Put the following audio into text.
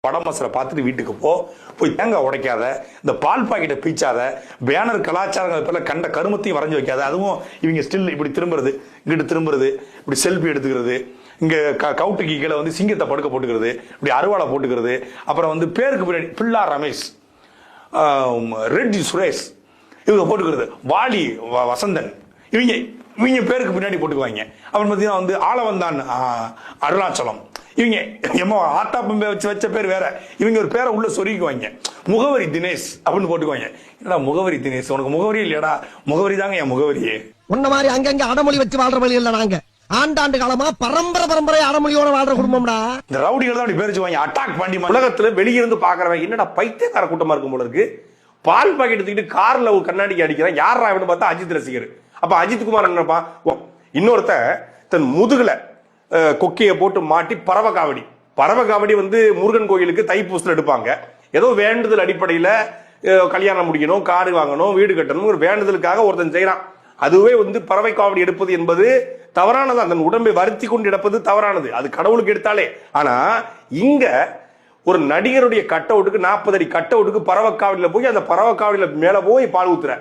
படம் மசாலா பார்த்துட்டு வீட்டுக்கு போய் தேங்காய் உடைக்காத, இந்த பால் பாக்கெட்டை பீச்சாத, பேனர் கலாச்சாரங்கள் பேரில் கண்ட கருமத்தையும் வரைஞ்சி வைக்காத. அதுவும் இவங்க ஸ்டில் இப்படி திரும்புறது, இங்கிட்டு திரும்புறது, இப்படி செல்ஃபி எடுத்துக்கிறது, இங்க கவுட்டுக்கு கீழே வந்து சிங்கத்தை படுக்க போட்டுக்கிறது, இப்படி அருவாளை போட்டுக்கிறது, அப்புறம் வந்து பேருக்கு பின்னாடி பிள்ளா ரமேஷ், ரெட்டி சுரேஷ் இவங்க போட்டுக்கிறது, வாலி வசந்தன் இவங்க பேருக்கு பின்னாடி போட்டுக்குவாங்க. அப்புறம் பார்த்தீங்கன்னா வந்து ஆளவந்தான் அருணாச்சலம், இவங்க எம்மோ ஆத்தா பம்பை வச்ச பேர் வேற, இவங்க ஒரு பேரை உள்ள சொருக்குவாங்க. முகவரி தினேஷ் அப்படின்னு போட்டுக்குவாங்க. என்னடா முகவரி தினேஷ், உனக்கு முகவரி இல்லையடா? முகவரி தாங்க என் முகவரியே. உன்ன மாதிரி அங்கங்க அடமொழி வச்சு வாழ்ற வழி இல்ல. நாங்க ஆண்டாண்டு காலமா பரம்பரை அடமொழியோட வாழ்ற குடும்பம்டா. இந்த ரவுடிகள் தான் அப்படி பேரிச்சுவாங்க. அட்டாக் பண்ணி உலகத்துல வெளியிருந்து பாக்குறவன் என்னடா பைத்தியக்கார கூட்டமா இருக்கும் போல இருக்கு. பால் பாக்கெட் எடுத்துக்கிட்டு கார்ல ஒரு கண்ணாடிக்கு அடிக்கிறான். யாரா அவனு பார்த்தா அஜித் ரசிகர். அப்ப அஜித் குமார் என்னப்பா, இன்னொருத்த தன் முதுகுல கொக்கையை போட்டு மாட்டி பறவை காவடி வந்து முருகன் கோயிலுக்கு தைப்பூசல் எடுப்பாங்க. ஏதோ வேண்டுதல் அடிப்படையில கல்யாணம் முடிக்கணும், காடு வாங்கணும், வீடு கட்டணும் ஒரு வேண்டுதலுக்காக ஒருத்தன் செய்யறான். அதுவே வந்து பறவை காவடி எடுப்பது என்பது தவறானது. அந்த உடம்பை வருத்தி கொண்டு எடுப்பது தவறானது. அது கடவுளுக்கு எடுத்தாலே. ஆனா இங்க ஒரு நடிகருடைய கட் அவுட்டுக்கு 40 அடி கட் அவுட்டுக்கு பறவை காவடியில போய் அந்த பறவை காவடியில மேல போய் பால் ஊத்துற